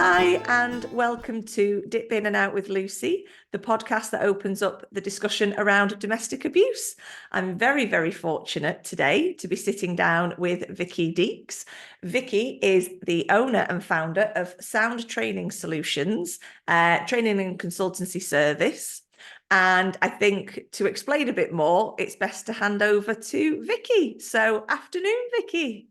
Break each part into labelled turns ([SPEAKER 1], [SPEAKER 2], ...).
[SPEAKER 1] Hi, and welcome to Dip In and Out with Lucy, the podcast that opens up the discussion around domestic abuse. I'm very, very fortunate today to be sitting down with Vickie Deeks. Vickie is the owner and founder of Sound Training Solutions, training and consultancy service. And I think to explain a bit more, it's best to hand over to Vickie. So, afternoon, Vickie.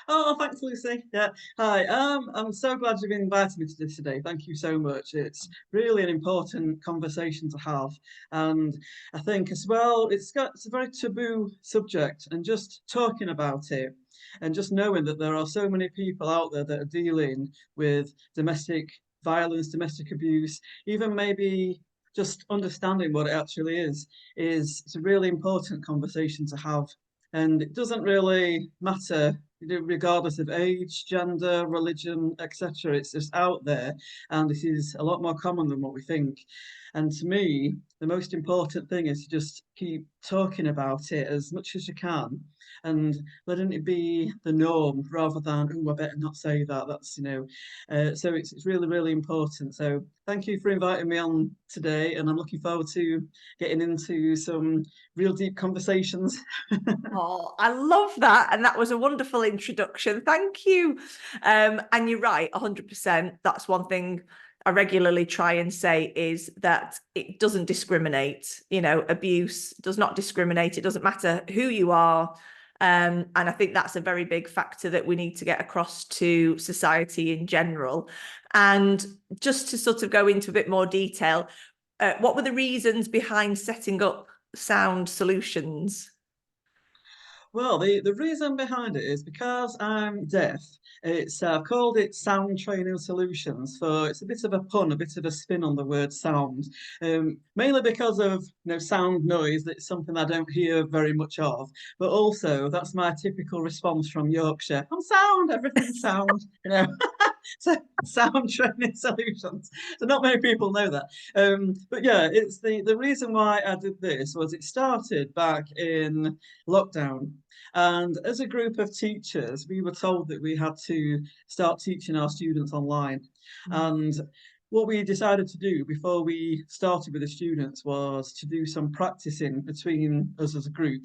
[SPEAKER 2] Oh, thanks, Lucy. Yeah. Hi. I'm so glad you've invited me to this today. Thank you so much. It's really an important conversation to have. And I think as well, it's a very taboo subject, and just talking about it and just knowing that there are so many people out there that are dealing with domestic violence, domestic abuse, even maybe just understanding what it actually is it's a really important conversation to have. And it doesn't really matter regardless of age, gender, religion, etc. It's just out there, and it is a lot more common than what we think. And to me, the most important thing is to just keep talking about it as much as you can, and letting it be the norm rather than, oh, I better not say that. So it's really, really important. So thank you for inviting me on today, and I'm looking forward to getting into some real deep conversations.
[SPEAKER 1] Oh, I love that. And that was a wonderful introduction. Thank you. And you're right, 100%. That's one thing I regularly try and say is that it doesn't discriminate. You know, abuse does not discriminate. It doesn't matter who you are. And I think that's a very big factor that we need to get across to society in general. And just to sort of go into a bit more detail, what were the reasons behind setting up Sound Solutions?
[SPEAKER 2] Well, the reason behind it is because I'm deaf. I've called it Sound Training Solutions, for it's a bit of a pun, a bit of a spin on the word sound. Mainly because of sound noise. That's something I don't hear very much of, but also that's my typical response from Yorkshire. I'm sound, everything's sound. So Sound Training Solutions. So not many people know that. But yeah, it's the reason why I did this was it started back in lockdown. And as a group of teachers, we were told that we had to start teaching our students online. And what we decided to do before we started with the students was to do some practicing between us as a group.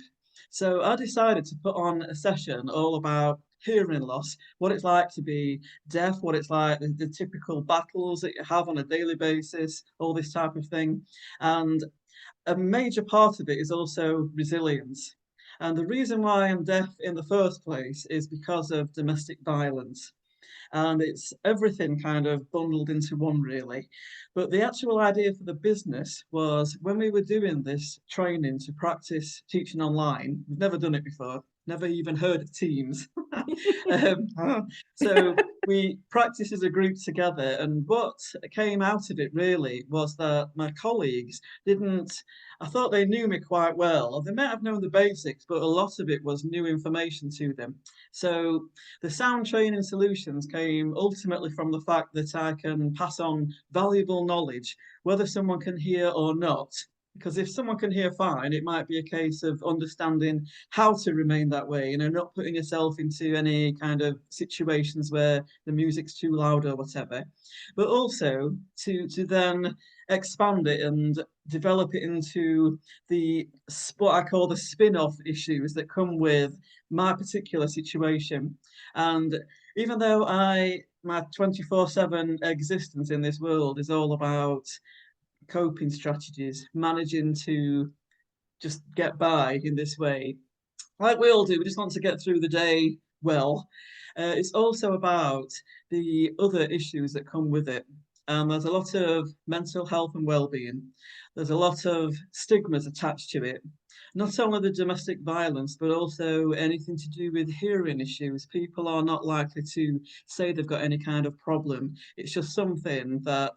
[SPEAKER 2] So I decided to put on a session all about hearing loss, what it's like to be deaf, what it's like, the typical battles that you have on a daily basis, all this type of thing. And a major part of it is also resilience. And the reason why I'm deaf in the first place is because of domestic violence. And it's everything kind of bundled into one, really. But the actual idea for the business was when we were doing this training to practice teaching online, we've never done it before, never even heard of Teams. So we practiced as a group together, and what came out of it really was that my colleagues didn't. I thought they knew me quite well. They might have known the basics, but a lot of it was new information to them. So the sound training solutions came ultimately from the fact that I can pass on valuable knowledge, whether someone can hear or not. Because if someone can hear fine, it might be a case of understanding how to remain that way, not putting yourself into any kind of situations where the music's too loud or whatever. But also to then expand it and develop it into the what I call the spin-off issues that come with my particular situation. And even though my 24/7 existence in this world is all about coping strategies, managing to just get by in this way. Like we all do, we just want to get through the day well. It's also about the other issues that come with it. There's a lot of mental health and well-being. There's a lot of stigmas attached to it. Not only the domestic violence, but also anything to do with hearing issues. People are not likely to say they've got any kind of problem. It's just something that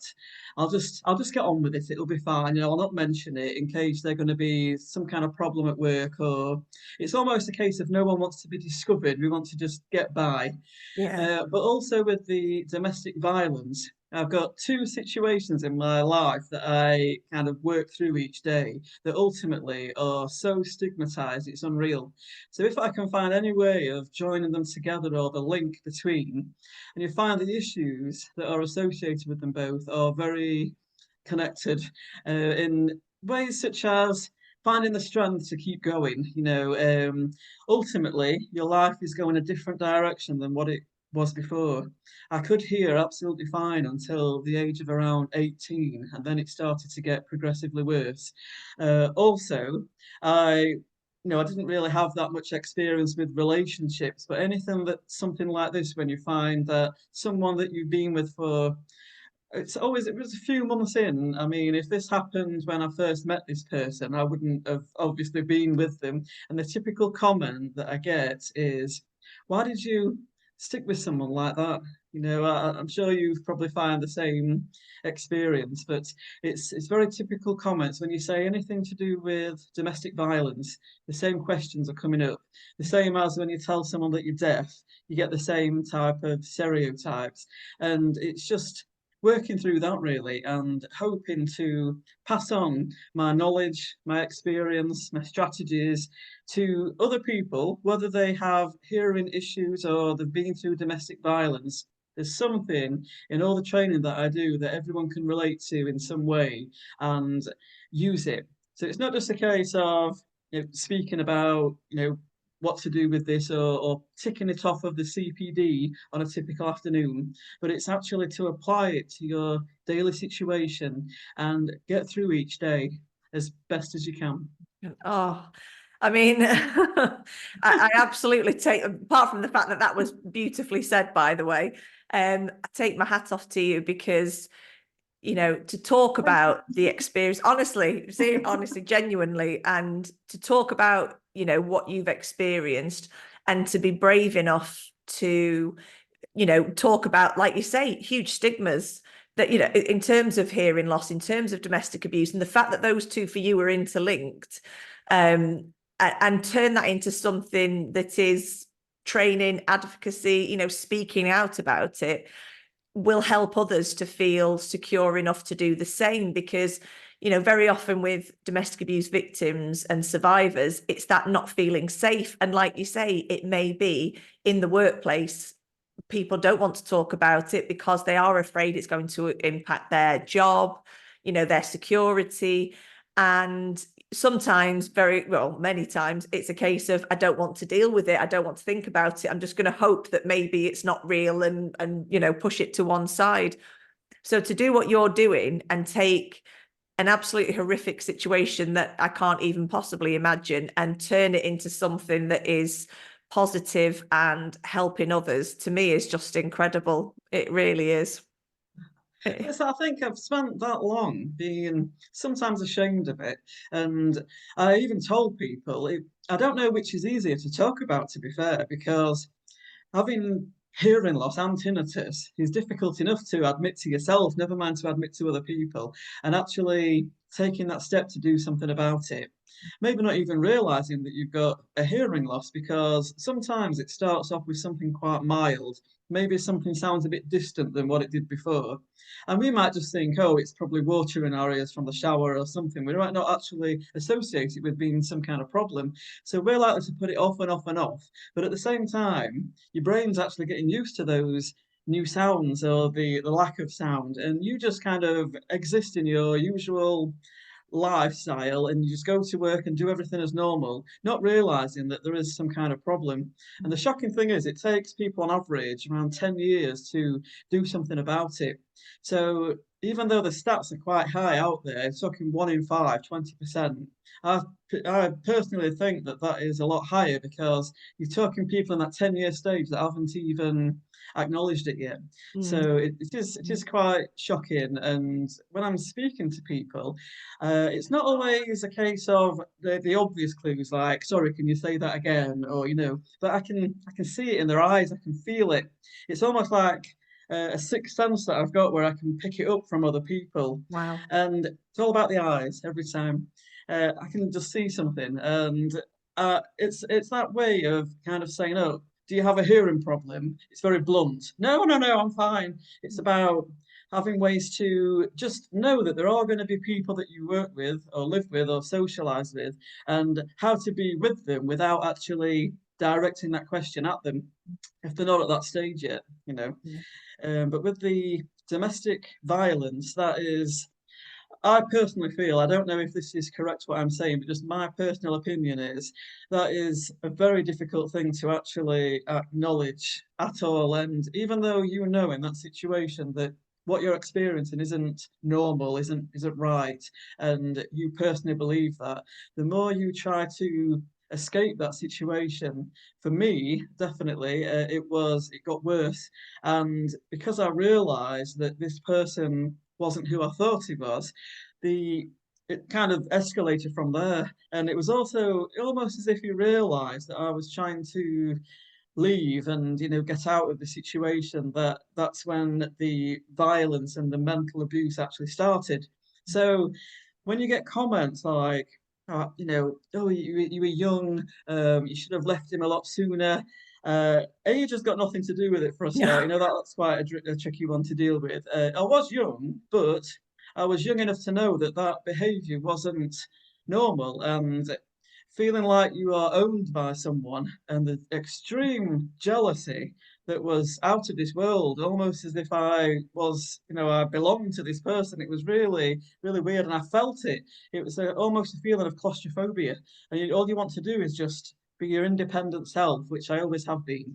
[SPEAKER 2] I'll just get on with it. It'll be fine. I'll not mention it in case there's going to be some kind of problem at work, or it's almost a case of no one wants to be discovered. We want to just get by.
[SPEAKER 1] Yeah.
[SPEAKER 2] But also with the domestic violence, I've got two situations in my life that I kind of work through each day that ultimately are so stigmatized, it's unreal. So if I can find any way of joining them together or the link between, and you find the issues that are associated with them both are very connected in ways such as finding the strength to keep going. Ultimately, your life is going a different direction than what it was before. I could hear absolutely fine until the age of around 18, and then it started to get progressively worse. Also, I I didn't really have that much experience with relationships, but anything that something like this, when you find that someone that you've been with for it was a few months in. I mean, if this happened when I first met this person, I wouldn't have obviously been with them. And the typical comment that I get is, why did you stick with someone like that? I'm sure you've probably found the same experience, but it's very typical comments when you say anything to do with domestic violence. The same questions are coming up. The same as when you tell someone that you're deaf, you get the same type of stereotypes, and it's just working through that really and hoping to pass on my knowledge, my experience, my strategies to other people, whether they have hearing issues or they've been through domestic violence. There's something in all the training that I do that everyone can relate to in some way and use it. So it's not just a case of speaking about what to do with this or ticking it off of the CPD on a typical afternoon, but it's actually to apply it to your daily situation and get through each day as best as you can.
[SPEAKER 1] Oh, I mean, I absolutely take, apart from the fact that that was beautifully said, by the way, I take my hat off to you because, to talk about the experience, honestly, honestly, genuinely, and to talk about, what you've experienced and to be brave enough to, talk about, like you say, huge stigmas that, in terms of hearing loss, in terms of domestic abuse, and the fact that those two for you are interlinked, and turn that into something that is training, advocacy, speaking out about it will help others to feel secure enough to do the same. Because very often with domestic abuse victims and survivors, it's that not feeling safe, and like you say, it may be in the workplace people don't want to talk about it because they are afraid it's going to impact their job, their security. And sometimes, very well, many times, it's a case of, I don't want to deal with it. I don't want to think about it. I'm just going to hope that maybe it's not real and push it to one side. So to do what you're doing and take an absolutely horrific situation that I can't even possibly imagine and turn it into something that is positive and helping others, to me, is just incredible. It really is.
[SPEAKER 2] Yes, I think I've spent that long being sometimes ashamed of it. And I even told people, I don't know which is easier to talk about, to be fair, because having hearing loss and tinnitus is difficult enough to admit to yourself, never mind to admit to other people, and actually taking that step to do something about it. Maybe not even realizing that you've got a hearing loss because sometimes it starts off with something quite mild. Maybe something sounds a bit distant than what it did before. And we might just think, oh, it's probably water in our ears from the shower or something. We might not actually associate it with being some kind of problem. So we're likely to put it off and off and off. But at the same time, your brain's actually getting used to those new sounds or the lack of sound. And you just kind of exist in your usual lifestyle and you just go to work and do everything as normal, not realizing that there is some kind of problem. And the shocking thing is, it takes people on average around 10 years to do something about it. So even though the stats are quite high out there, it's talking 1 in 5, 20%. I, I personally think that that is a lot higher because you're talking people in that 10-year stage that haven't even acknowledged it yet.
[SPEAKER 1] Mm.
[SPEAKER 2] So it is quite shocking. And when I'm speaking to people, it's not always a case of the obvious clues like, sorry, can you say that again? Or, but I can see it in their eyes, I can feel it. It's almost like a sixth sense that I've got where I can pick it up from other people.
[SPEAKER 1] Wow.
[SPEAKER 2] And it's all about the eyes every time. I can just see something. And it's that way of kind of saying, oh, do you have a hearing problem? It's very blunt. No, no, no, I'm fine. It's about having ways to just know that there are going to be people that you work with or live with or socialize with, and how to be with them without actually directing that question at them if they're not at that stage yet, you know.
[SPEAKER 1] Yeah.
[SPEAKER 2] But with the domestic violence, that is, I personally feel, I don't know if this is correct what I'm saying, but just my personal opinion is that is a very difficult thing to actually acknowledge at all. And even though you know in that situation that what you're experiencing isn't normal, isn't right, and you personally believe that, the more you try to escape that situation, for me, definitely, it got worse. And because I realised that this person wasn't who I thought he was, the it kind of escalated from there. And it was also almost as if he realized that I was trying to leave and, you know, get out of the situation, that's when the violence and the mental abuse actually started. So when you get comments like, you know, oh, you were young, you should have left him a lot sooner. Age has got nothing to do with it for a start. You
[SPEAKER 1] Yeah.
[SPEAKER 2] know, that's quite a tricky one to deal with. I was young, but I was young enough to know that that behaviour wasn't normal, and feeling like you are owned by someone and the extreme jealousy that was out of this world, almost as if I was, you know, I belonged to this person. It was really, really weird, and I felt it. It was almost a feeling of claustrophobia, and all you want to do is just be your independent self, which I always have been.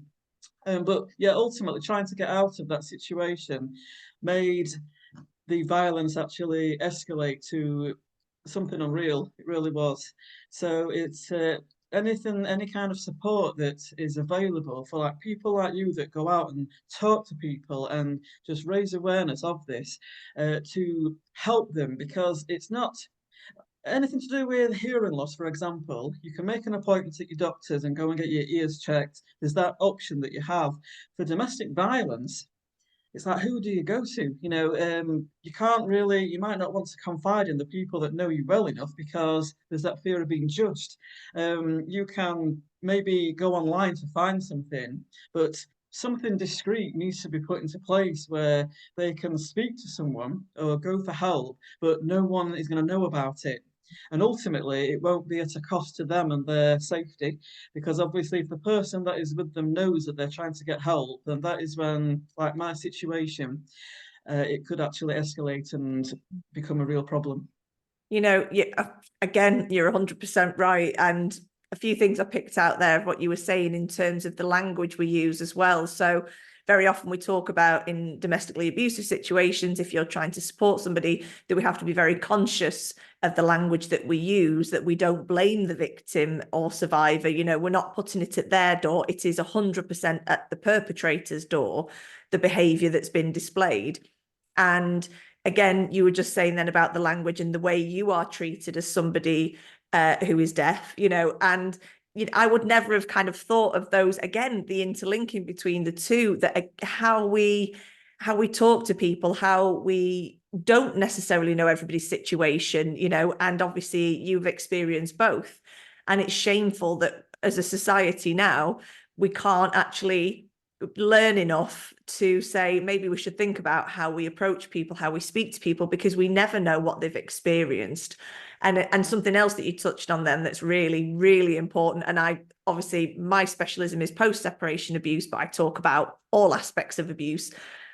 [SPEAKER 2] But yeah, ultimately trying to get out of that situation made the violence actually escalate to something unreal. It really was. So it's anything, any kind of support that is available for like people like you that go out and talk to people and just raise awareness of this, to help them, because it's not anything to do with hearing loss, for example. You can make an appointment at your doctor's and go and get your ears checked. There's that option that you have. For domestic violence, it's like, who do you go to? You know, you can't really, you might not want to confide in the people that know you well enough because there's that fear of being judged. You can maybe go online to find something, but something discreet needs to be put into place where they can speak to someone or go for help, but no one is going to know about it. And ultimately, it won't be at a cost to them and their safety, because obviously, if the person that is with them knows that they're trying to get help, then that is when, like my situation, it could actually escalate and become a real problem.
[SPEAKER 1] You know, yeah, again, you're 100% right. And a few things I picked out there of what you were saying in terms of the language we use as well. So very often we talk about in domestically abusive situations, if you're trying to support somebody, that we have to be very conscious of the language that we use, that we don't blame the victim or survivor. You know, we're not putting it at their door. It is 100% at the perpetrator's door, the behavior that's been displayed. And again, you were just saying then about the language and the way you are treated as somebody who is deaf, you know, and I would never have kind of thought of those, again, the interlinking between the two, that how we talk to people, how we don't necessarily know everybody's situation, you know, and obviously you've experienced both. And it's shameful that as a society now, we can't actually learn enough to say maybe we should think about how we approach people, how we speak to people, because we never know what they've experienced. And something else that you touched on then that's really, really important, and I obviously my specialism is post-separation abuse, but I talk about all aspects of abuse.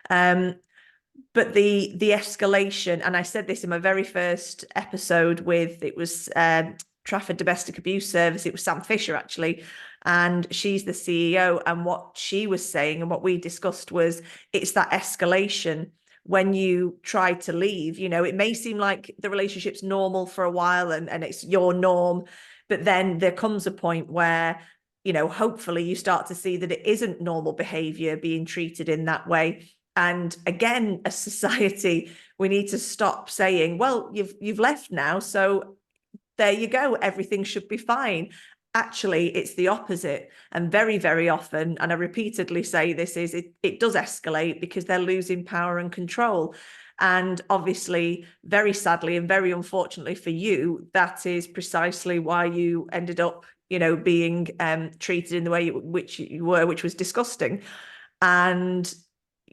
[SPEAKER 1] But the escalation, and I said this in my very first episode with, it was Trafford Domestic Abuse Service, it was Sam Fisher actually, and she's the CEO, and what she was saying and what we discussed was it's that escalation when you try to leave. You know, it may seem like the relationship's normal for a while and it's your norm, but then there comes a point where, you know, hopefully you start to see that it isn't normal behavior being treated in that way. And again, as society, we need to stop saying, well, you've left now, so there you go, everything should be fine. Actually, it's the opposite. And very, very often, and I repeatedly say this, is it does escalate because they're losing power and control. And obviously, very sadly and very unfortunately for you, that is precisely why you ended up, you know, being treated in the way which you were, which was disgusting. And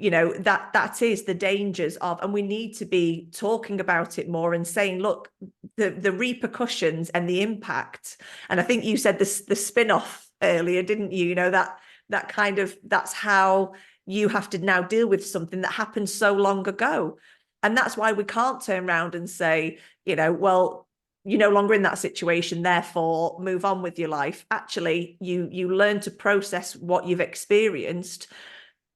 [SPEAKER 1] that is the dangers of, and we need to be talking about it more and saying, look, the repercussions and the impact. And I think you said this the spin-off earlier, didn't you? That kind of, that's how you have to now deal with something that happened so long ago. And that's why we can't turn around and say, well, you're no longer in that situation, therefore move on with your life. Actually, you learn to process what you've experienced,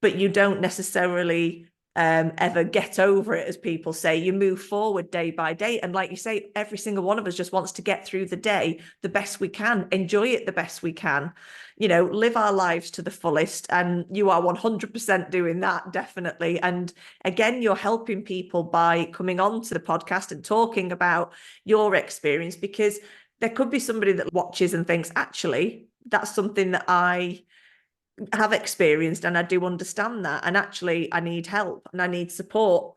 [SPEAKER 1] but you don't necessarily ever get over it, as people say. You move forward day by day. And like you say, every single one of us just wants to get through the day the best we can, enjoy it the best we can, live our lives to the fullest. And you are 100% doing that, definitely. And again, you're helping people by coming on to the podcast and talking about your experience, because there could be somebody that watches and thinks, actually, that's something that I have experienced and I do understand that, and actually I need help and I need support.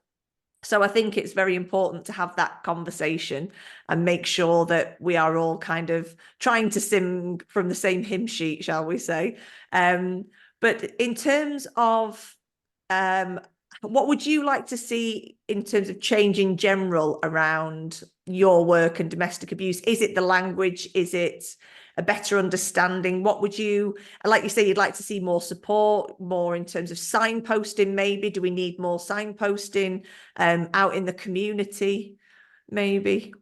[SPEAKER 1] So I think it's very important to have that conversation and make sure that we are all kind of trying to sing from the same hymn sheet, shall we say. But in terms of what would you like to see in terms of change in general around your work and domestic abuse? Is it the language? Is it a better understanding? What would you, like you say, you'd like to see more support, more in terms of signposting, maybe? Do we need more signposting out in the community, maybe?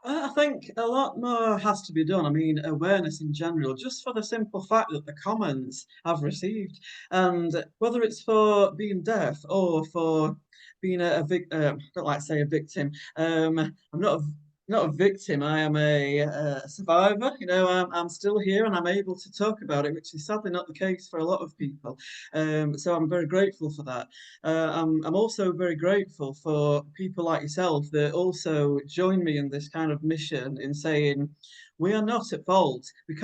[SPEAKER 2] I think a lot more has to be done. I mean, awareness in general, just for the simple fact that the comments I've received, and whether it's for being deaf or for being I don't like to say a victim. I'm not a victim. I am a survivor. I'm still here and I'm able to talk about it, which is sadly not the case for a lot of people. So I'm very grateful for that. I'm also very grateful for people like yourself that also join me in this kind of mission in saying we are not at fault. We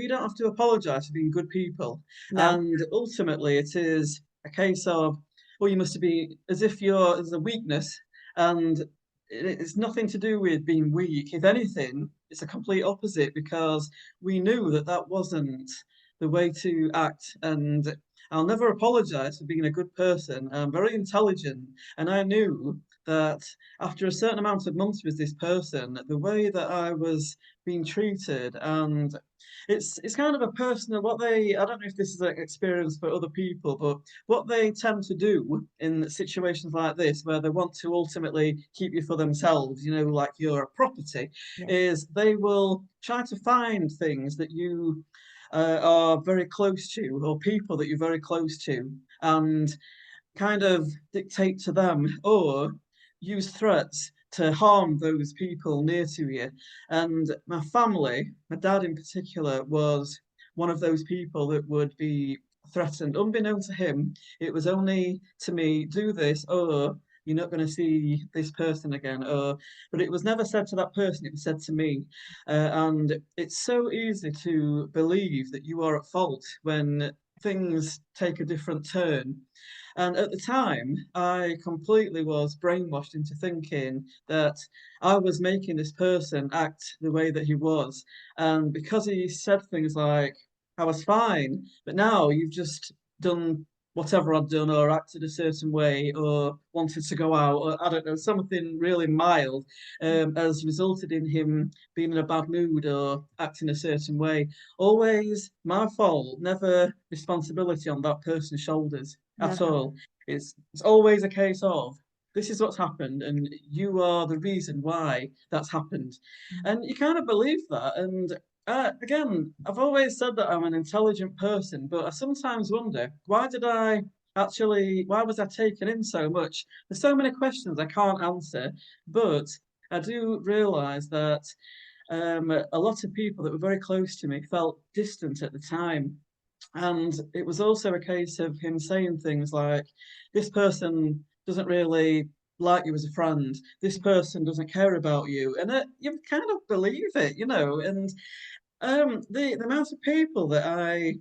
[SPEAKER 2] don't have to apologize for being good people.
[SPEAKER 1] No.
[SPEAKER 2] And ultimately, it is a case of, well, you must be as if there's a weakness, and it's nothing to do with being weak. If anything, it's a complete opposite because we knew that that wasn't the way to act. And I'll never apologize for being a good person. I'm very intelligent, and I knew that after a certain amount of months with this person, the way that I was being treated, and it's kind of a personal what they I don't know if this is an experience for other people, but what they tend to do in situations like this where they want to ultimately keep you for themselves, like you're a property,
[SPEAKER 1] Yeah.
[SPEAKER 2] is they will try to find things that you are very close to, or people that you're very close to, and kind of dictate to them or use threats to harm those people near to you. And my family, my dad in particular, was one of those people that would be threatened. Unbeknown to him, it was only to me, do this, or you're not going to see this person again. But it was never said to that person, it was said to me. And it's so easy to believe that you are at fault when things take a different turn. And at the time, I completely was brainwashed into thinking that I was making this person act the way that he was. And because he said things like, I was fine, but now you've just done whatever I'd done or acted a certain way or wanted to go out or I don't know, something really mild has resulted in him being in a bad mood or acting a certain way. Always my fault, never responsibility on that person's shoulders at
[SPEAKER 1] Never.
[SPEAKER 2] all. It's always a case of this is what's happened, and you are the reason why that's happened. And you kind of believe that. And again, I've always said that I'm an intelligent person, but I sometimes wonder why was I taken in so much? There's so many questions I can't answer, but I do realize that a lot of people that were very close to me felt distant at the time. And it was also a case of him saying things like, this person doesn't really like you as a friend. This person doesn't care about you. And you kind of believe it, And the amount of people that I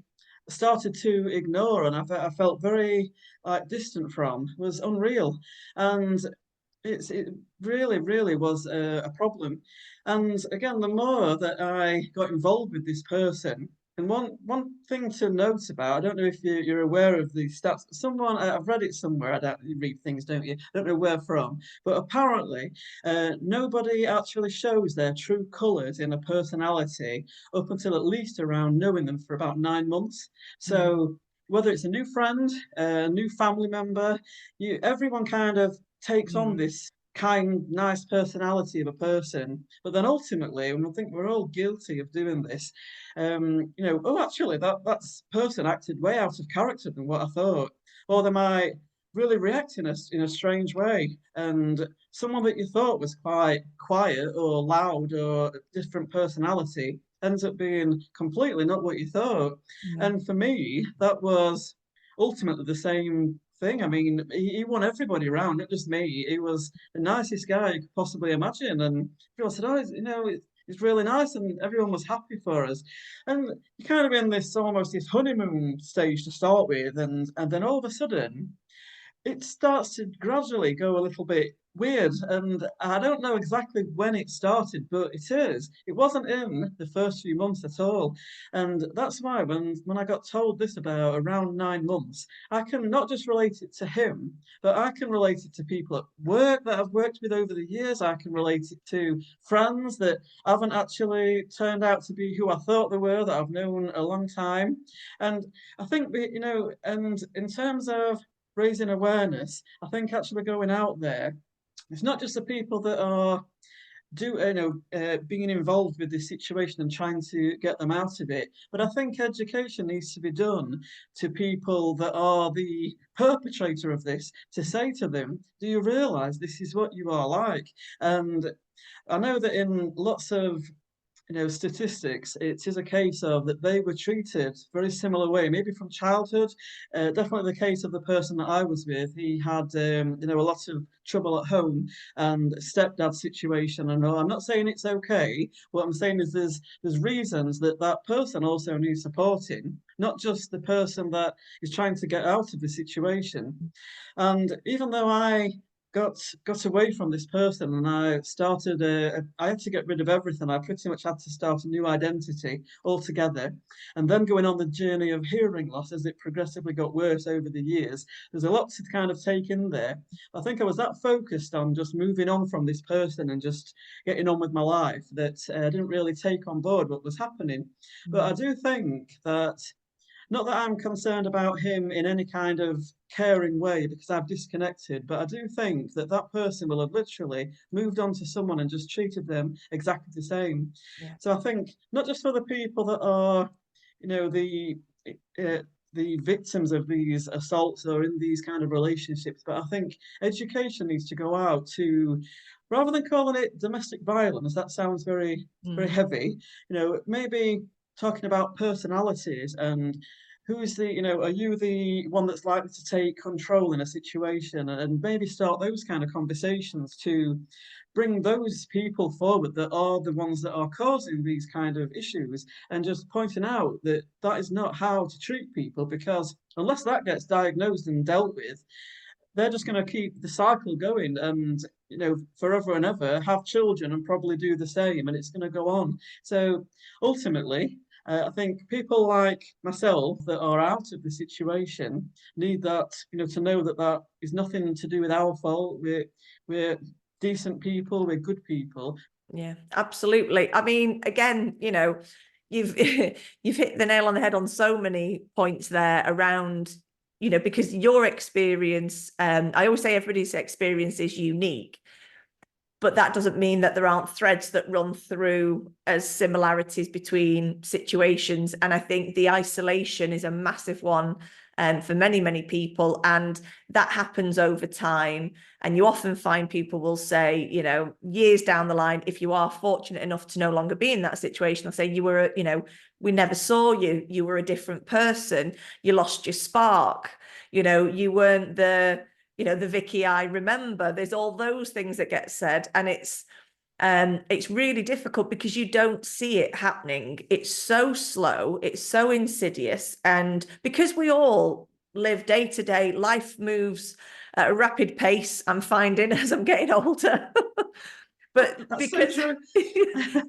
[SPEAKER 2] started to ignore and I felt very like distant from was unreal. And it really, really was a problem. And again, the more that I got involved with this person, And one thing to note about, I don't know if you're aware of these stats. Someone I've read it somewhere. I don't, you read things, don't you? I don't know where from, but apparently, nobody actually shows their true colours in a personality up until at least around knowing them for about 9 months.
[SPEAKER 1] Mm,
[SPEAKER 2] So whether it's a new friend, a new family member, everyone kind of takes on
[SPEAKER 1] mm,
[SPEAKER 2] this kind, nice personality of a person. But then ultimately, and I think we're all guilty of doing this, oh, actually, that's person acted way out of character than what I thought, or they might really react in a strange way, and someone that you thought was quite quiet or loud or a different personality ends up being completely not what you thought.
[SPEAKER 1] yeah,
[SPEAKER 2] And for me, that was ultimately the same thing. I mean, he won everybody around, not just me. He was the nicest guy you could possibly imagine, and people said, "Oh, it's really nice," and everyone was happy for us. And you kind of in this almost this honeymoon stage to start with, and then all of a sudden it starts to gradually go a little bit weird. And I don't know exactly when it started, but it is. It wasn't in the first few months at all. And that's why when I got told this about around 9 months, I can not just relate it to him, but I can relate it to people at work that I've worked with over the years. I can relate it to friends that haven't actually turned out to be who I thought they were, that I've known a long time. And I think, and in terms of raising awareness, I think actually going out there, it's not just the people that are being involved with this situation and trying to get them out of it. But I think education needs to be done to people that are the perpetrator of this to say to them, do you realize this is what you are like? And I know that in lots of statistics, it is a case of that they were treated very similar way, maybe from childhood. Definitely the case of the person that I was with. He had, a lot of trouble at home and stepdad situation. And I'm not saying it's okay. What I'm saying is there's reasons that that person also needs supporting, not just the person that is trying to get out of the situation. And even though I got away from this person and I started I had to get rid of everything. I pretty much had to start a new identity altogether. And then going on the journey of hearing loss as it progressively got worse over the years. There's a lot to kind of take in there. I think I was that focused on just moving on from this person and just getting on with my life that I didn't really take on board what was happening. But I
[SPEAKER 1] mm,
[SPEAKER 2] do think that, not that I'm concerned about him in any kind of caring way because I've disconnected, but I do think that that person will have literally moved on to someone and just treated them exactly the same.
[SPEAKER 1] yeah,
[SPEAKER 2] So I think not just for the people that are, you know, uh, the victims of these assaults or in these kind of relationships, but I think education needs to go out to, rather than calling it domestic violence, that sounds very
[SPEAKER 1] mm,
[SPEAKER 2] heavy. Maybe talking about personalities and who's are you the one that's likely to take control in a situation, and maybe start those kind of conversations to bring those people forward that are the ones that are causing these kind of issues, and just pointing out that that is not how to treat people, because unless that gets diagnosed and dealt with, they're just going to keep the cycle going and forever and ever have children and probably do the same, and it's going to go on. So ultimately, I think people like myself that are out of the situation need that, to know that that is nothing to do with our fault. We're decent people, we're good people.
[SPEAKER 1] yeah, absolutely. I mean, again, you've you've hit the nail on the head on so many points there around, because your experience, I always say everybody's experience is unique, but that doesn't mean that there aren't threads that run through as similarities between situations. And I think the isolation is a massive one for many, many people. And that happens over time. And you often find people will say, years down the line, if you are fortunate enough to no longer be in that situation, they'll say, we never saw you. You were a different person. You lost your spark. You weren't the Vickie I remember. There's all those things that get said, and it's really difficult because you don't see it happening. It's so slow, it's so insidious, and because we all live day to day, life moves at a rapid pace. I'm finding as I'm getting older. But
[SPEAKER 2] That's so true.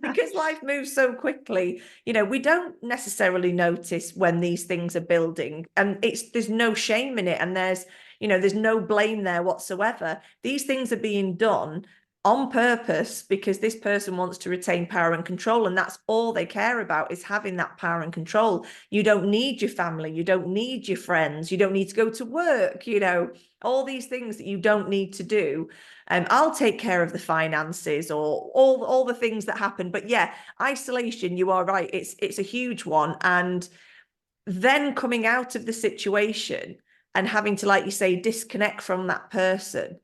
[SPEAKER 1] because life moves so quickly, we don't necessarily notice when these things are building, and there's no shame in it, and there's no blame there whatsoever. These things are being done on purpose because this person wants to retain power and control, and that's all they care about, is having that power and control. You don't need your family, you don't need your friends, you don't need to go to work, all these things that you don't need to do. I'll take care of the finances, or all the things that happen. But yeah, isolation, you are right, it's a huge one. And then coming out of the situation and having to, like you say, disconnect from that person,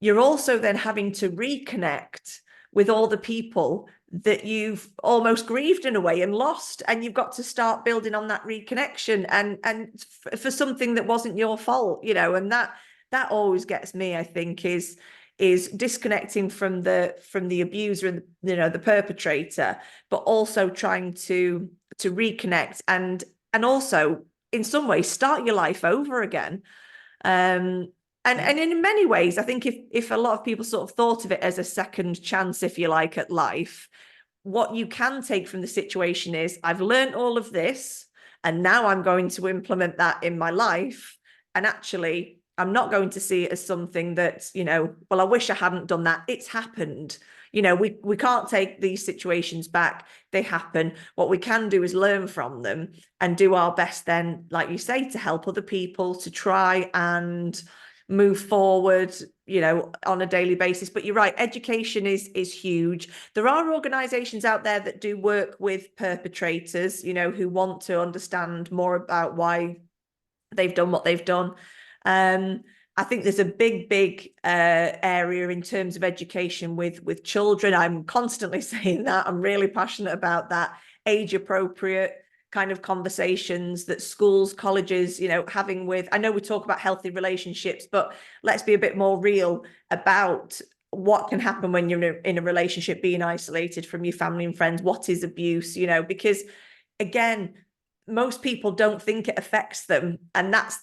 [SPEAKER 1] you're also then having to reconnect with all the people that you've almost grieved in a way and lost, and you've got to start building on that reconnection, and for something that wasn't your fault, and that always gets me, I think, is disconnecting from the abuser and the perpetrator, but also trying to reconnect, and also in some ways start your life over again. And in many ways, I think if a lot of people sort of thought of it as a second chance, if you like, at life, what you can take from the situation is, I've learned all of this, and now I'm going to implement that in my life. And actually, I'm not going to see it as something that, well, I wish I hadn't done that. It's happened. We can't take these situations back. They happen. What we can do is learn from them and do our best then, like you say, to help other people to try and move forward, on a daily basis. But you're right, education is huge. There are organizations out there that do work with perpetrators, who want to understand more about why they've done what they've done. I think there's a big area in terms of education with children. I'm constantly saying that. I'm really passionate about that. Age appropriate kind of conversations that schools, colleges, having with, I know we talk about healthy relationships, but let's be a bit more real about what can happen when you're in a relationship, being isolated from your family and friends. What is abuse, because again, most people don't think it affects them. And that's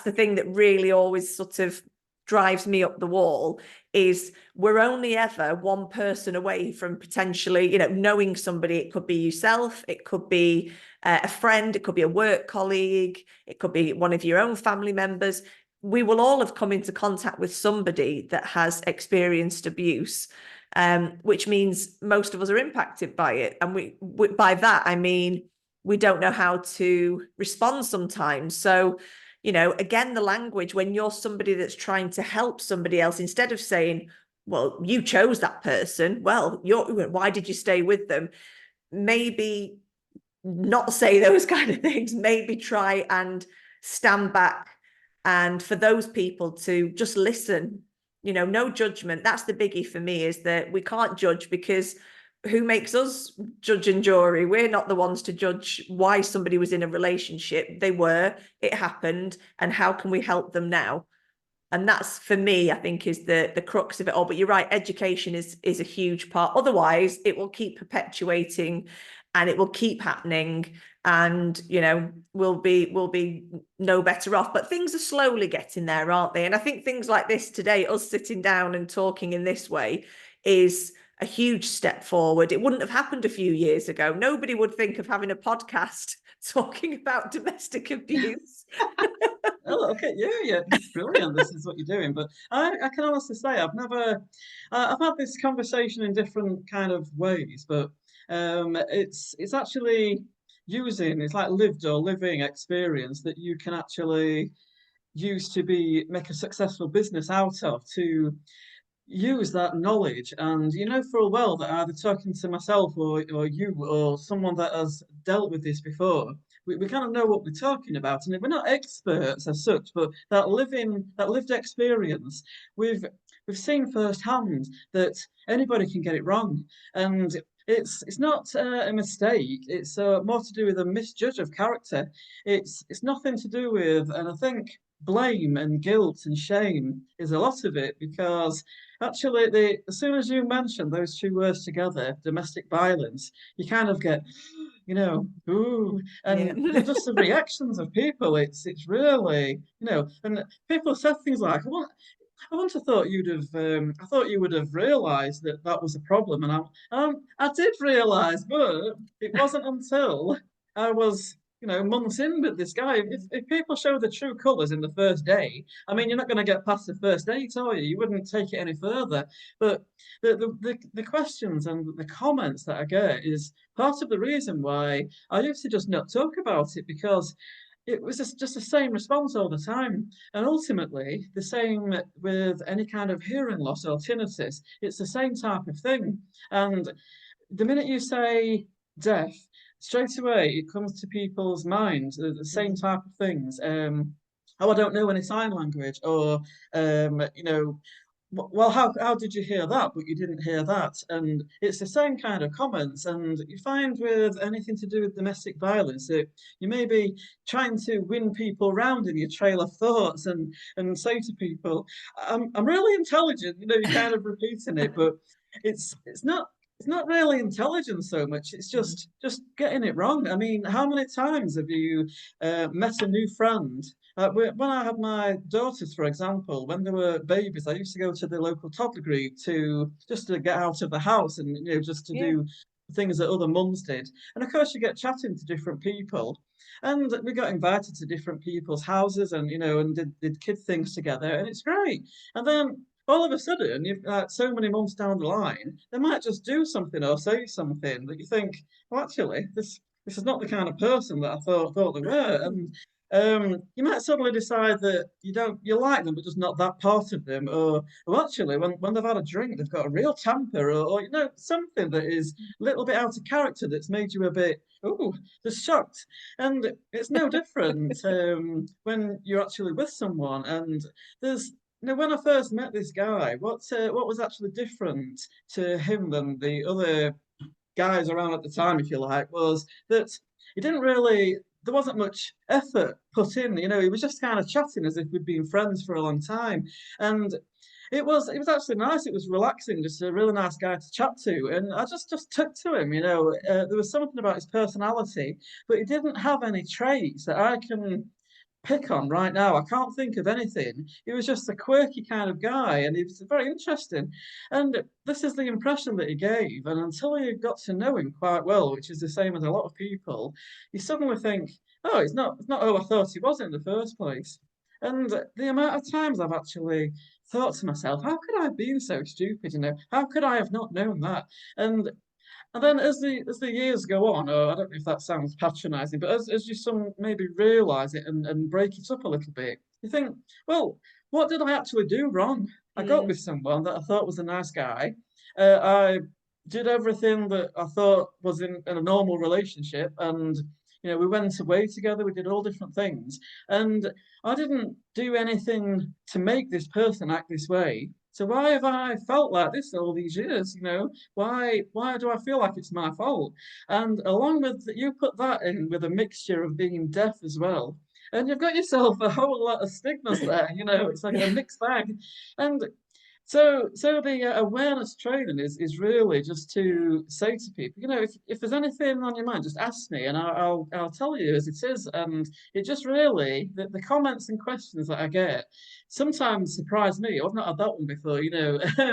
[SPEAKER 1] the thing that really always sort of drives me up the wall, is we're only ever one person away from potentially, knowing somebody. It could be yourself, it could be a friend, it could be a work colleague, it could be one of your own family members. We will all have come into contact with somebody that has experienced abuse, which means most of us are impacted by it. And we by that, I mean, we don't know how to respond sometimes. So, again, the language, when you're somebody that's trying to help somebody else, instead of saying, well, you chose that person, well, why did you stay with them? Maybe not say those kind of things. Maybe try and stand back, and for those people to just listen, no judgment. That's the biggie for me, is that we can't judge, because who makes us judge and jury? We're not the ones to judge why somebody was in a relationship. It happened, and how can we help them now? And that's, for me, I think, is the crux of it all. But you're right, education is a huge part. Otherwise, it will keep perpetuating, and it will keep happening, and we'll be no better off. But things are slowly getting there, aren't they? And I think things like this today, us sitting down and talking in this way, is a huge step forward. It wouldn't have happened a few years ago. Nobody would think of having a podcast talking about domestic abuse.
[SPEAKER 2] Oh, look at you! Yeah, brilliant. This is what you're doing. But I can honestly say I've had this conversation in different kind of ways, but it's actually it's like lived or living experience that you can actually use to make a successful business out of, to use that knowledge. And for a while, that either talking to myself or you or someone that has dealt with this before, we kind of know what we're talking about. And we're not experts as such, but that lived experience, we've seen firsthand that anybody can get it wrong. And it's not a mistake. It's more to do with a misjudge of character. It's nothing to do with, and I think blame and guilt and shame is a lot of it, because actually, as soon as you mention those two words together, domestic violence, you kind of get, ooh,
[SPEAKER 1] Yeah.
[SPEAKER 2] and just the reactions of people, it's really, and people said things like, "What? I wouldn't have thought you'd have. I thought you would have realised that that was a problem, and I did realise, but it wasn't until I was, months in with this guy. If people show the true colours in the first day, I mean, you're not going to get past the first date, are you? You wouldn't take it any further. But the questions and the comments that I get is part of the reason why I used to just not talk about it, because it was just the same response all the time. And ultimately, the same with any kind of hearing loss or tinnitus, it's the same type of thing. And the minute you say deaf, straight away it comes to people's minds the same
[SPEAKER 1] Mm.
[SPEAKER 2] type of things. Oh, I don't know any sign language, or well, how did you hear that, but you didn't hear that? And it's the same kind of comments. And you find with anything to do with domestic violence that you may be trying to win people round in your trail of thoughts and say to people, I'm really intelligent, you're kind of repeating it, but it's not really intelligence so much. It's
[SPEAKER 1] Mm.
[SPEAKER 2] just getting it wrong. I mean, how many times have you met a new friend? When I had my daughters, for example, when they were babies, I used to go to the local toddler group just to get out of the house and just to
[SPEAKER 1] Yeah.
[SPEAKER 2] do things that other mums did. And of course, you get chatting to different people, and we got invited to different people's houses, and and did kid things together, and it's great. And then all of a sudden, you've so many months down the line, they might just do something or say something that you think, well, actually, this is not the kind of person that I thought they were. And you might suddenly decide that you like them, but just not that part of them. Or well, actually, when they've had a drink, they've got a real temper, or something that is a little bit out of character that's made you a bit, oh, just shocked. And it's no different when you're actually with someone. And there's when I first met this guy, what was actually different to him than the other guys around at the time, if you like, was that he didn't really. There wasn't much effort put in. He was just kind of chatting as if we'd been friends for a long time, and it was actually nice. It was relaxing, just a really nice guy to chat to, and I just took to him. There was something about his personality, but he didn't have any traits that I can pick on right now. I can't think of anything. He was just a quirky kind of guy, and he was very interesting. And this is the impression that he gave. And until you got to know him quite well, which is the same as a lot of people, you suddenly think, oh, it's not who I thought he was in the first place. And the amount of times I've actually thought to myself, how could I have been so stupid? How could I have not known that? And then as the years go on, or I don't know if that sounds patronising, but as you some maybe realise it and break it up a little bit, you think, well, what did I actually do wrong? I got
[SPEAKER 1] Mm.
[SPEAKER 2] with someone that I thought was a nice guy. I did everything that I thought was in a normal relationship, and we went away together. We did all different things, and I didn't do anything to make this person act this way. So why have I felt like this all these years? Why do I feel like it's my fault? And along with you put that in with a mixture of being deaf as well, and you've got yourself a whole lot of stigmas there. It's like a
[SPEAKER 1] Yeah.
[SPEAKER 2] mixed bag. And so the awareness training is really just
[SPEAKER 1] Yeah.
[SPEAKER 2] to say to people, if there's anything on your mind, just ask me, and I'll tell you as it is. And it just really the comments and questions that I get sometimes surprise me. I've not had that one before,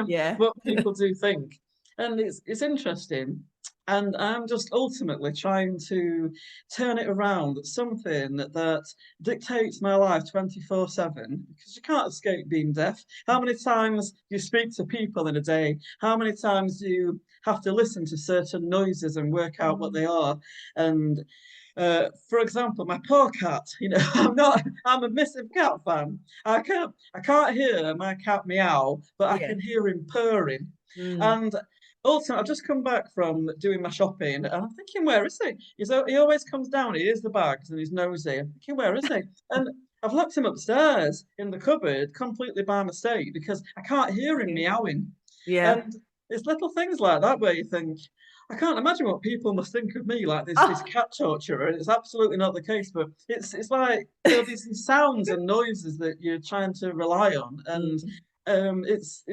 [SPEAKER 1] Yeah.
[SPEAKER 2] what people do think, and it's interesting. And I'm just ultimately trying to turn it around. Something that dictates my life 24/7, because you can't escape being deaf. How many times do you speak to people in a day? How many times do you have to listen to certain noises and work out what
[SPEAKER 1] Mm.
[SPEAKER 2] they are? And for example, my poor cat. I'm a massive cat fan. I can't hear my cat meow, but I
[SPEAKER 1] Yeah.
[SPEAKER 2] can hear him purring.
[SPEAKER 1] Mm.
[SPEAKER 2] And also, I've just come back from doing my shopping, and I'm thinking, where is he? He always comes down, he hears the bags, and he's nosy. I'm thinking, where is he? And I've locked him upstairs in the cupboard completely by mistake because I can't hear him
[SPEAKER 1] Yeah.
[SPEAKER 2] meowing.
[SPEAKER 1] Yeah.
[SPEAKER 2] And it's little things like that where you think, I can't imagine what people must think of me, like this
[SPEAKER 1] Oh.
[SPEAKER 2] cat torturer. It's absolutely not the case, but it's like these sounds and noises that you're trying to rely on, and
[SPEAKER 1] Mm.
[SPEAKER 2] it's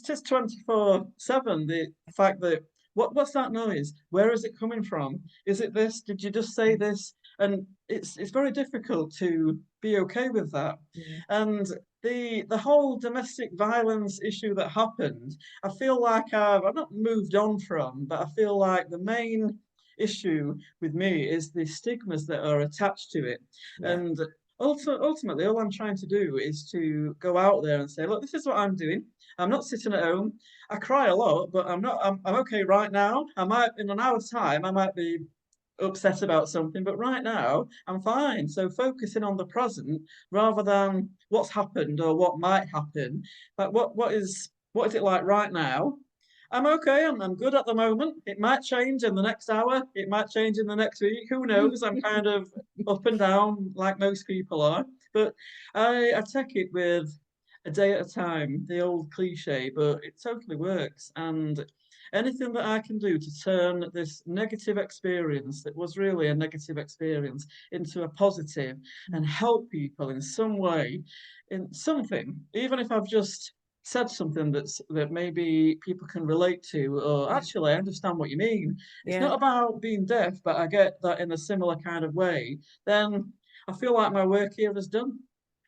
[SPEAKER 2] just 24/7. The fact that what's that noise? Where is it coming from? Is it this? Did you just say this? And it's very difficult to be okay with that.
[SPEAKER 1] Yeah.
[SPEAKER 2] And the whole domestic violence issue that happened, I feel like I've not moved on from, but I feel like the main issue with me is the stigmas that are attached to it.
[SPEAKER 1] Yeah.
[SPEAKER 2] And ultimately, all I'm trying to do is to go out there and say, look, this is what I'm doing. I'm not sitting at home. I cry a lot, but I'm okay right now. I might, in an hour's time, I might be upset about something, but right now I'm fine. So focusing on the present rather than what's happened or what might happen. Like what is it like right now? I'm okay. I'm good at the moment. It might change in the next hour. It might change in the next week. Who knows? I'm kind of up and down like most people are. But I take it with a day at a time, the old cliche, but it totally works. And anything that I can do to turn this negative experience that was really a negative experience into a positive and help people in some way, in something, even if I've just said something that maybe people can relate to, or actually I understand what you mean. It's
[SPEAKER 1] Yeah.
[SPEAKER 2] not about being deaf, but I get that in a similar kind of way, then I feel like my work here is done,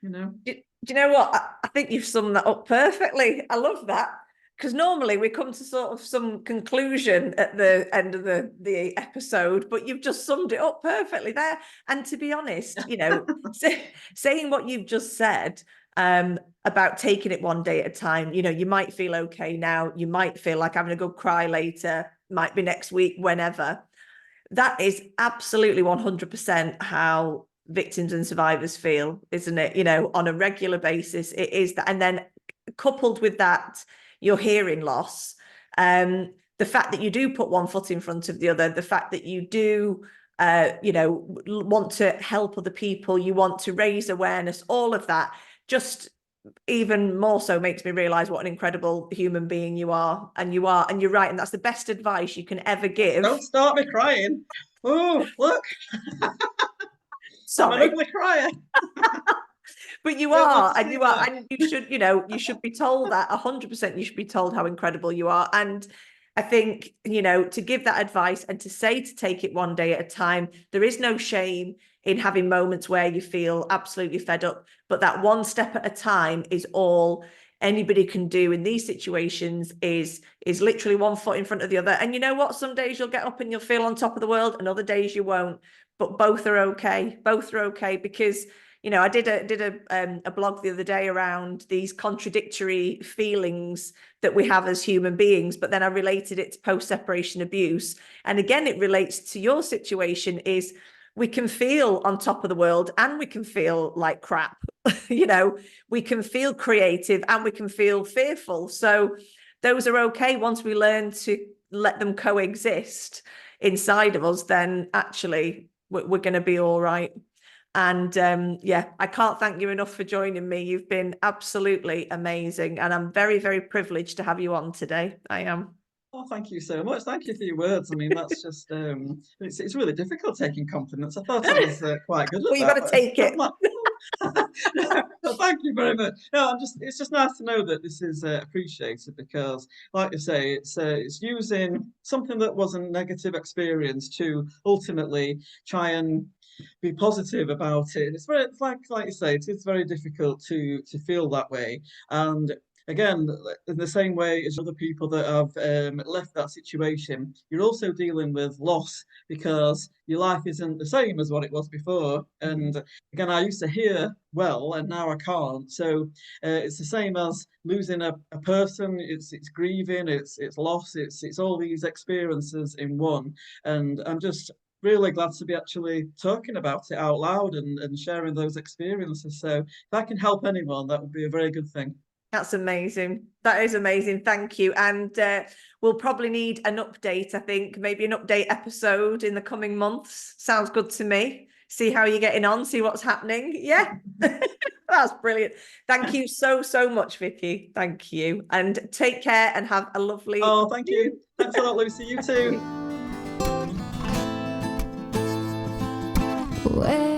[SPEAKER 2] you know.
[SPEAKER 1] Do you know what? I think you've summed that up perfectly. I love that. Because normally we come to sort of some conclusion at the end of the episode, but you've just summed it up perfectly there. And to be honest, saying what you've just said about taking it one day at a time, you might feel okay now, you might feel like having a good cry later, might be next week, whenever. That is absolutely 100% how victims and survivors feel, isn't it? On a regular basis, it is that. And then coupled with that, your hearing loss, the fact that you do put one foot in front of the other, the fact that you do, want to help other people, you want to raise awareness, all of that just even more so makes me realize what an incredible human being you are. And you're right. And that's the best advice you can ever give.
[SPEAKER 2] Don't start me crying. Oh, look, I'm an
[SPEAKER 1] Sorry.
[SPEAKER 2] ugly crier.
[SPEAKER 1] But you
[SPEAKER 2] Don't want
[SPEAKER 1] are,
[SPEAKER 2] to
[SPEAKER 1] and
[SPEAKER 2] see
[SPEAKER 1] you are,
[SPEAKER 2] that.
[SPEAKER 1] and you should be told that 100%. You should be told how incredible you are. And I think, to give that advice and to say to take it one day at a time, there is no shame in having moments where you feel absolutely fed up. But that one step at a time is all anybody can do in these situations is literally one foot in front of the other. And you know what? Some days you'll get up and you'll feel on top of the world, and other days you won't. But both are okay. Both are okay because I did a blog the other day around these contradictory feelings that we have as human beings, but then I related it to post-separation abuse. And again, it relates to your situation is we can feel on top of the world and we can feel like crap. We can feel creative and we can feel fearful. So those are okay. Once we learn to let them coexist inside of us, then actually we're going to be all right. And I can't thank you enough for joining me. You've been absolutely amazing. And I'm very, very privileged to have you on today. I am.
[SPEAKER 2] Oh, thank you so much. Thank you for your words. I mean, that's just it's really difficult taking compliments. I thought I was quite good
[SPEAKER 1] Well,
[SPEAKER 2] at
[SPEAKER 1] you
[SPEAKER 2] that,
[SPEAKER 1] got to take
[SPEAKER 2] but I'm
[SPEAKER 1] it.
[SPEAKER 2] like, no, thank you very much. No, it's just nice to know that this is appreciated because, like you say, it's using something that was a negative experience to ultimately try and be positive about it. And it's like you say, it is very difficult to feel that way. And again, in the same way as other people that have left that situation, you're also dealing with loss because your life isn't the same as what it was before. And again, I used to hear well, and now I can't. So it's the same as losing a person. It's grieving, it's loss, it's all these experiences in one. And I'm just really glad to be actually talking about it out loud and sharing those experiences. So if I can help anyone, that would be a very good thing.
[SPEAKER 1] That's amazing. That is amazing. Thank you. And we'll probably need an update, I think, maybe an update episode in the coming months. Sounds good to me. See how you're getting on, see what's happening. Yeah. That's brilliant. Thank you so, so much, Vickie. Thank you. And take care and have a lovely.
[SPEAKER 2] Oh, thank you. Thanks a lot, Lucy. You too.
[SPEAKER 3] Where